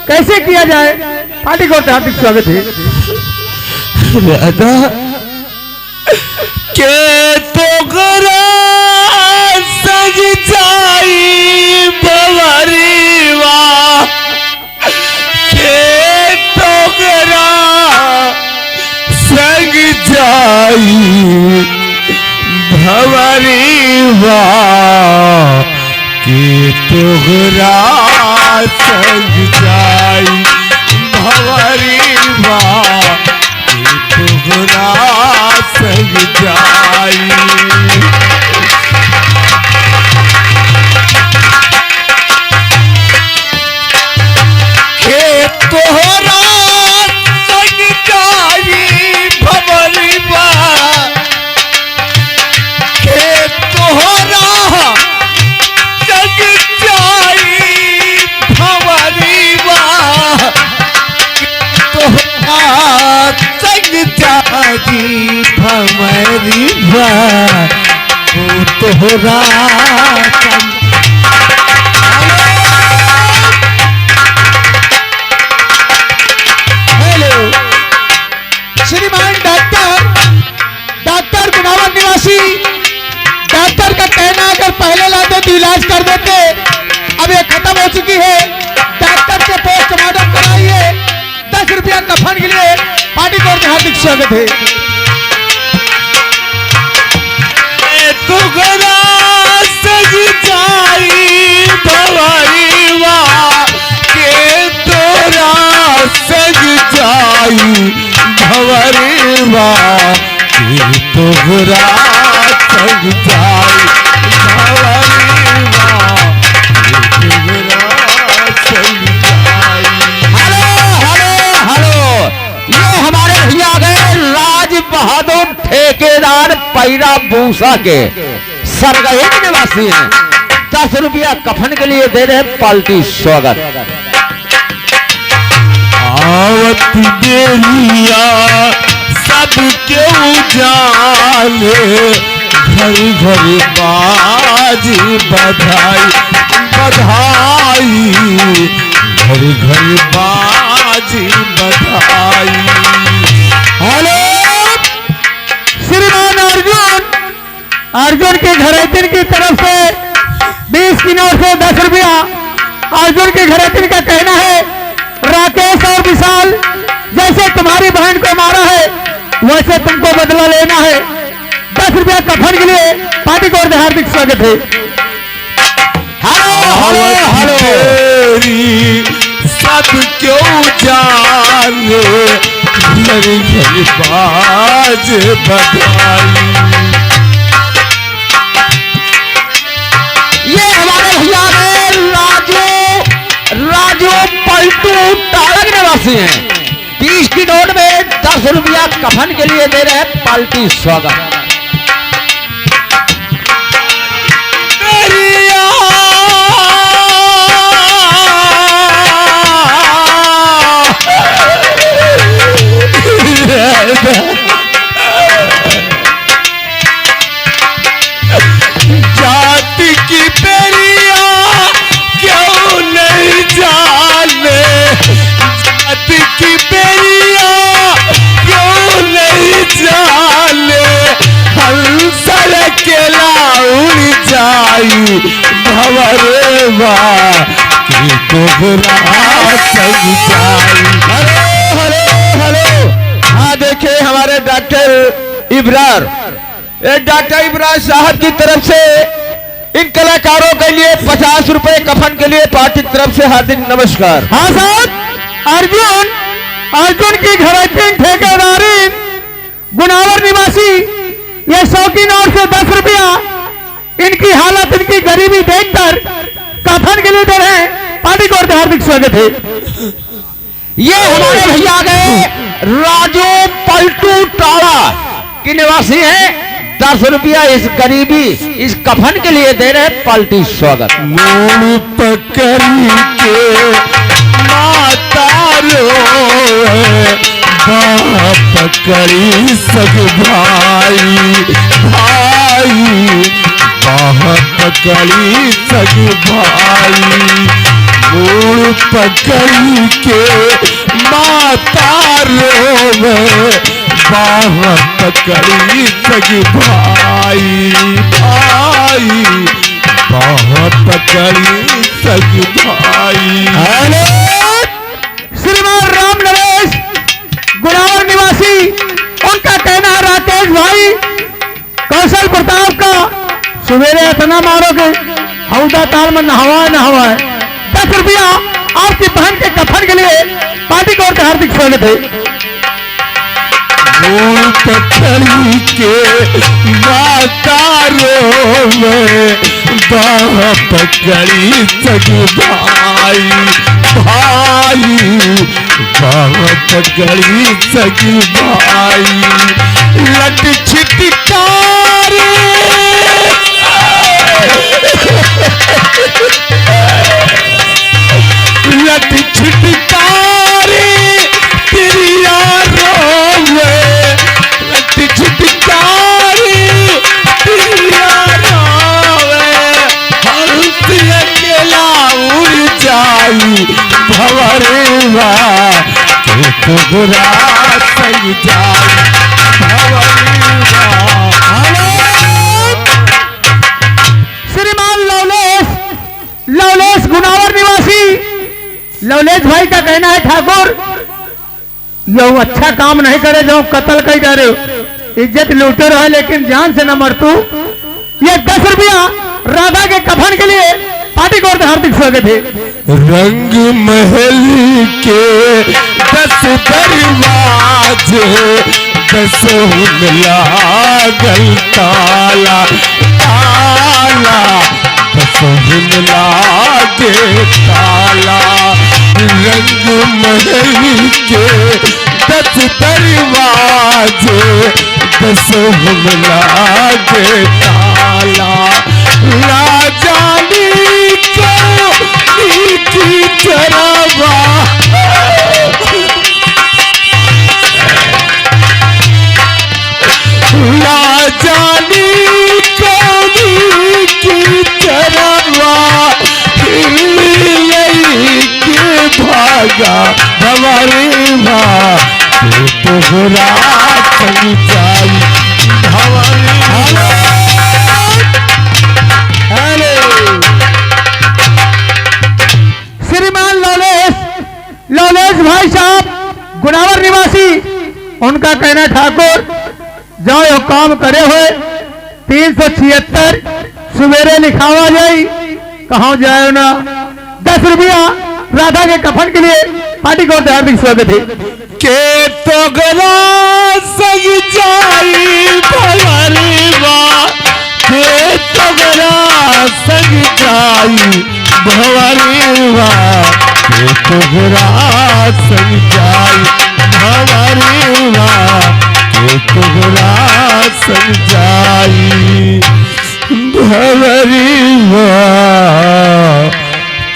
कैसे किया जाए? पार्टी को हार्दिक स्वागत है। राधा के तो गरा सज जाई भवरीवा के तो गरा सज जाई भवरीवा के तो गरा सज जाई भवरीवा तुगरा सज जाई। के तोहरा सज जाई भवरीवा के तोहरा सज जाई भवरीवा तोहरा जादी भवरीवा वो तोहरा हेलो श्रीमान डॉक्टर गुनावर निवासी। डॉक्टर का कहना अगर पहले लाते तो इलाज कर देते, अब ये खत्म हो चुकी है। डॉक्टर से पोस्टमार्टम कराइए। 10 रुपया कफन के लिए पार्टी को हार्दिक स्वागत है। तुगरा सज जाई भवरीवा के तोरा सज जाई भवरीवा के तुगरा सज जाई भवरीवा के तुगरा सज जाई। हेलो, ये हमारे भैया गए राज बहादुर ठेकेदार पैरा बूसा के सरगहे के निवासी हैं। 10 रुपया कफन के लिए दे रहे हैं पार्टी स्वागत। आवत बेरिया सब क्यों जाने घर घर बाजी बधाई बधाई घर घर बाजी बधाई। हेलो श्रीमान अर्जुन के घरेतिन की तरफ से 20 की नोट से 10 रुपया। अर्जुन के घरेतिन का कहना है राकेश और विशाल जैसे तुम्हारी बहन को मारा है वैसे तुमको बदला लेना है। 10 रुपया कफन के लिए पार्टी को हार्दिक स्वागत है। हेलो सब क्यों जाने घर घर बाज बधाई। ये हमारे भैया राजू पलटू टालक निवासी हैं। 20 की नोट में 10 रुपया कफन के लिए दे रहे हैं पार्टी स्वागत। जाति की बेरिया क्यों नहीं जाने जाति की बेरिया क्यों नहीं जाने हंसल अकेला उड़ जाई भवरेवा की तोहरा सज जाई। हेलो हाँ देखिए हमारे डॉक्टर इब्रार साहब की तरफ से इन कलाकारों के लिए 50 रुपए कफन के लिए पार्टी की तरफ से हार्दिक नमस्कार। हाँ साहब अर्जुन की घरेतिन ठेकेदारी गुनावर निवासी ये 100 की नोट से 10 रुपया। इनकी हालत इनकी गरीबी देखकर कफन के लिए दे रहे हैं। पार्टी को हार्दिक स्वागत है। ये हमारे भैया गए राजू पलटू टाला की निवासी हैं। 10 रुपया इस गरीबी इस कफन के लिए दे रहे हैं पार्टी स्वागत। मोड़ पकड़ी के माता रो पकड़ी सग भाई पकड़ी सग भाई। मोड़ पकड़ी के माता रोवे, बाह पकड़ी सगी भाई भाई, बाह पकड़ी सगी भाई। श्रीमान राम नरेश गुनावर निवासी, उनका कहना है राकेश भाई कौशल प्रताप का सवेरे इतना मारोगे हौदा ताल में नहवा नहवा है। 10 रुपया आपकी बहन के कफन के लिए पार्टी की ओर से हार्दिक स्वागत है। पकड़ी के माता रोवे, बाह पकड़ी सगी भाई भाई, बाह पकड़ी सगी भाई। लट छिटकारे लट छिटकारे तिरिया रोवे, लट छिटकारे तिरिया रोवे, हंस अकेला उड़ जाई भंवरवा, के तोहरा संग जाई भंवरवा। श्रीमान लवलेश गुनावर निवासी लवलेश भाई का कहना है ठाकुर यो अच्छा काम नहीं करे जो कत्ल कर जा रहे हो, इज्जत लूटे रहो लेकिन जान से न मर तू। ये 10 रुपया राधा के कफन के लिए पार्टी को हार्दिक स्वागत है। रंग महल के 10 दरवाजे, 10 लागल ताला ताला, 10 लागे ताला। रंग महल के 10 दरवाजे, 10 लागे ताला। राजानी को की चरवा, राजानी को की चरवा, के भागा भंवरवा, के तोहरा संग जाई भंवरवा। श्रीमान लवलेश भाई साहब गुनावर निवासी, उनका कहना ठाकुर जो यो काम करे हुए 376 सवेरे लिखावा जाई कहा जाए ना। 10 रुपया राधा के कफन के लिए पार्टी को हार्दिक स्वागत है। के तोहरा संग जाई भंवरवा, के तोहरा संग जाई भंवरवा, के तोहरा संग जाई भंवरवा, के तोहरा संग जाई भंवरवा,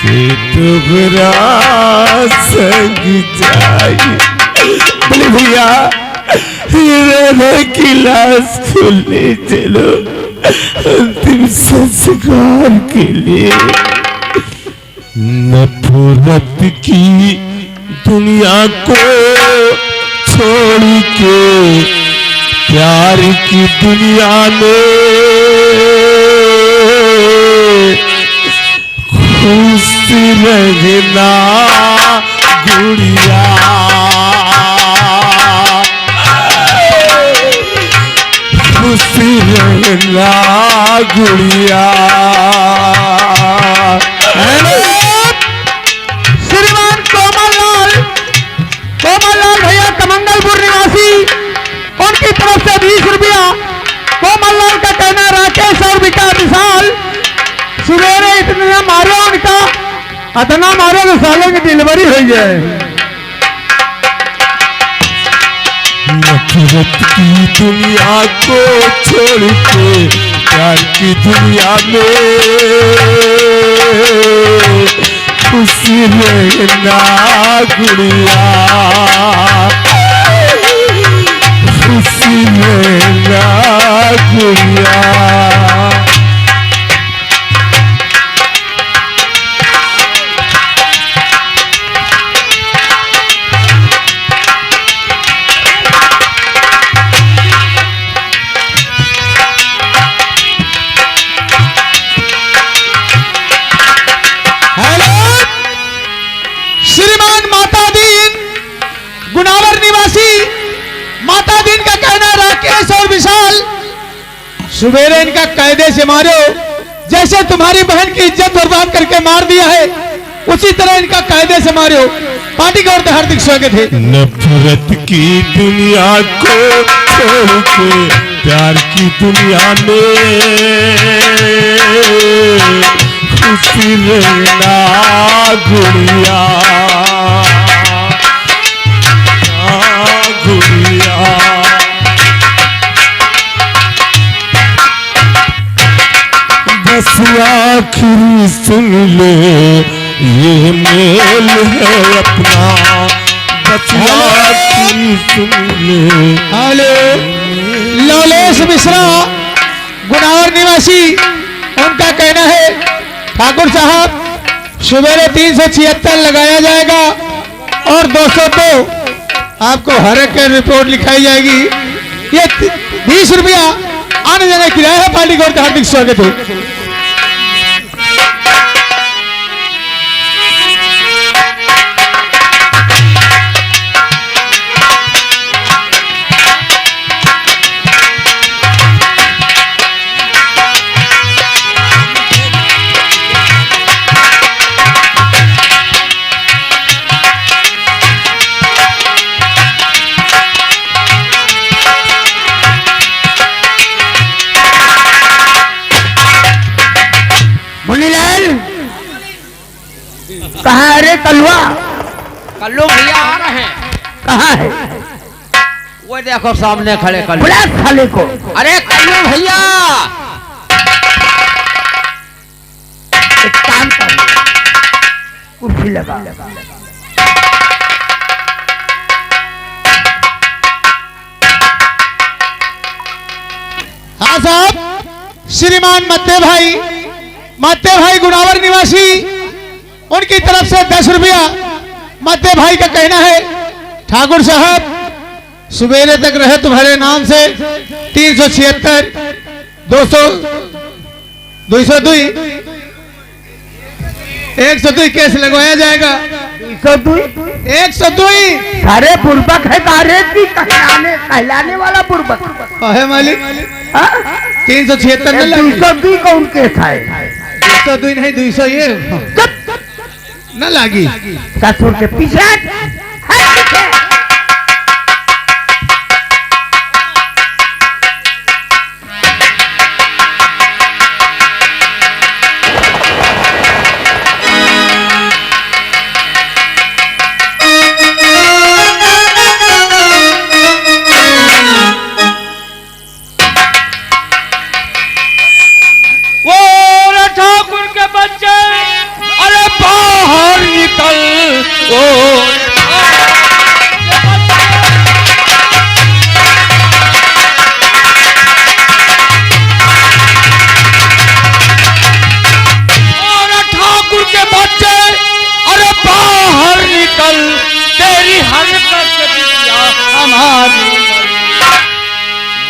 के तोहरा संग जाई। बोले भैया हीरे की लाश खुलने चलो अंतिम संस्कार के लिए। नफरत की दुनिया को छोड़ के प्यार की दुनिया में खुश रहना गुड़िया, खुश रहना गुड़िया। श्रीमान कोमल लाल भैया कमंगलपुर निवासी, उनकी तरफ से 20 रुपया। कोमल लाल का कहना राकेश और विकास विशाल सवेरे इतना मारो उनका, इतना मारो तो सालों की डिलीवरी हो जाए। नफरत की दुनिया को छोड़ के प्यार की दुनिया में खुशी रहना गुड़िया, खुशी रहना गुड़िया। सवेरे इनका कायदे से मारो, जैसे तुम्हारी बहन की इज्जत बर्बाद करके मार दिया है उसी तरह इनका कायदे से मारो। पार्टी की ओर से हार्दिक स्वागत है। नफरत की दुनिया को छोड़ के प्यार की दुनिया में खुशी रहना गुड़िया, गुड़िया। बस आखिरी सुन ले ये मेल है अपना, बस आखिरी सुन ले। हेलो, लौलेश मिश्रा गुनावर निवासी, उनका कहना है ठाकुर साहब सवेरे 376 लगाया जाएगा और 202 आपको हर एक रिपोर्ट लिखाई जाएगी। ये 20 रुपया आने जाने किराया है। पार्टी की ओर से हार्दिक स्वागत है। कहाँ है रे कलवा? कल्लू भैया आ रहे हैं। कहाँ है? वो देखो सामने खड़े कल्लू। बुला साले को। अरे कल्लू भैया, एक काम कर, कुर्सी लगा। हाँ साहब, श्रीमान मत्ते भाई गुनावर निवासी, उनकी तरफ से 10 रुपया मत्ते भाई का कहना है ठाकुर साहब सवेरे तक रहे तुम्हारे नाम से 376 200 202 102 केस लगवाया जाएगा। 102 सारे बुर्बक है तारे की कहलाने वाला बुर्बक है मालिक। 376 न लगी, 202 कौन केस है? 202 नहीं 200 ये न लागी। ससुर के पीछे है पीछे।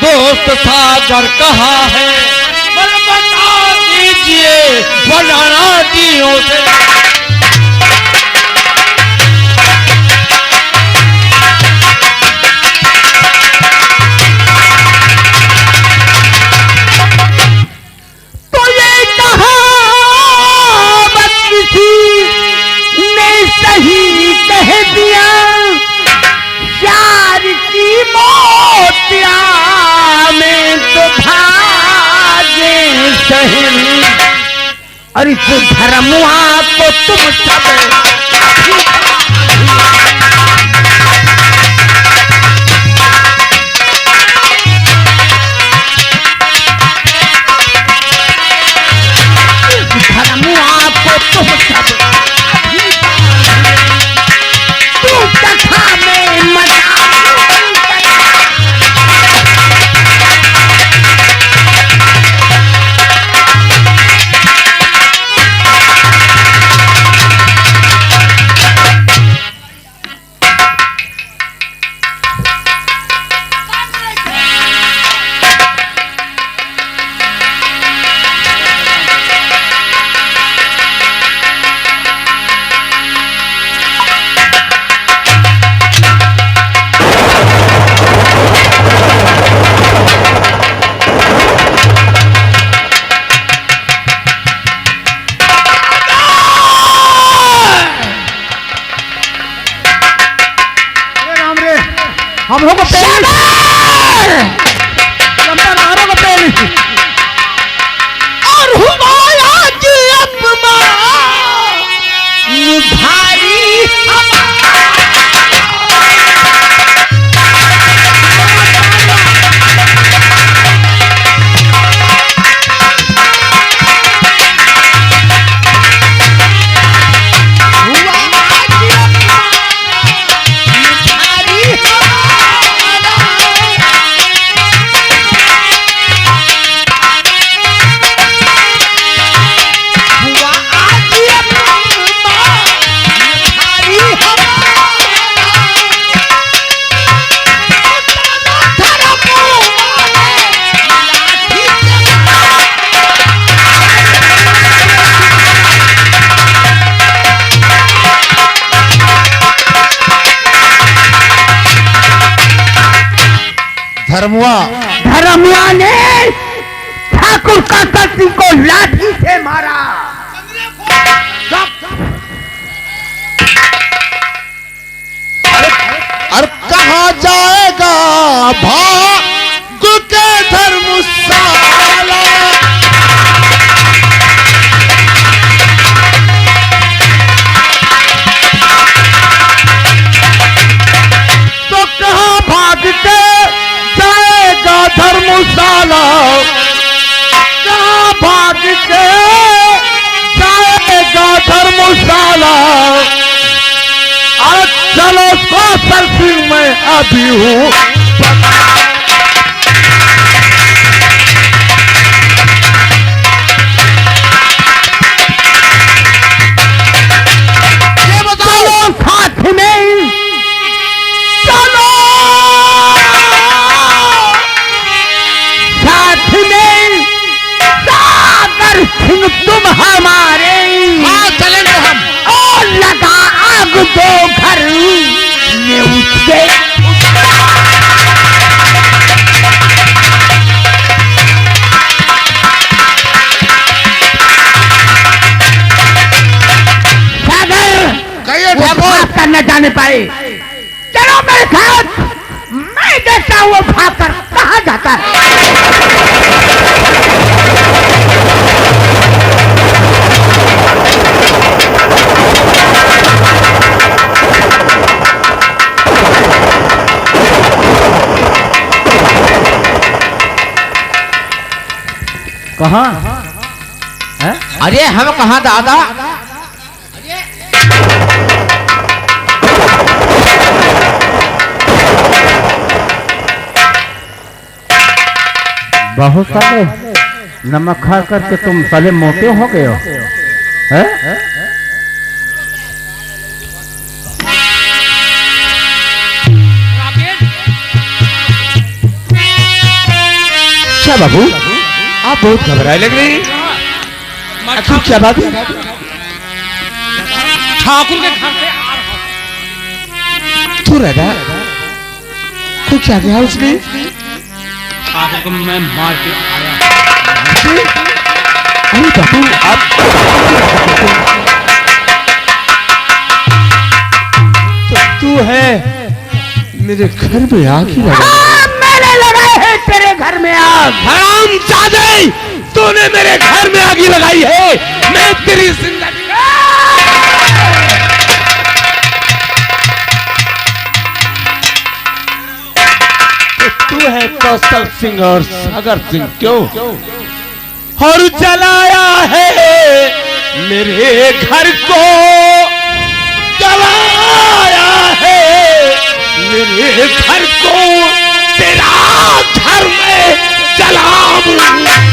दोस्त सागर कहाँ है बता दीजिए बनाना दियों से। तो ये कहावत किसी ने सही कह दिया, प्यार की मोतिया में तो भागे शहरी, और इस धर्मुआ को तुम सब धर्मुआ को तुम सब तू कथा में मजा हम लोग को पेल और हुमाया की अपमान भारी धर्मुआ ने ठाकुर काका सिंह को लाठी से मारा। और कहा जाएगा भाग के धर्मशाला। तो कहाँ भाग के जाएगा धर्मशाला, कहाँ भाग के जाएगा धर्मशाला। आज चलो कौशल सिंह मैं अभी हूँ। ये बताओ साथ में चलो, साथ में सागर सिंह तुम हमारे। हाँ चलेंगे हम। और लगा आग दो घर में उसके। सागर वो भाग कर न जाने पाए। चलो मेरे साथ, मैं देखता हूँ वो भाग कर कहाँ जाता है। कहाँ? अरे हम कहाँ दादा? बहुत साले नमक खा करके तुम साले मोटे हो गए हो, हैं? क्या बाबू, आप बहुत घबराए लग रही। आखिर क्या बात है? ठाकुर के घर से आ रहा तू राधा को क्या किया उसने? ठाकुर को मैं मार के आया। अरे बाबू आप तो तू है मेरे घर में आग ही लगा। हाँ, मैंने लगाए है तेरे घर में आग। हरामजादे, तूने मेरे घर में आग ही लगाई है। मैं तेरी जिंदगी तू है कौशल सिंह और सागर सिंह क्यों? और जलाया है मेरे घर को, जलाया है मेरे घर को, तेरा घर में जलाऊं।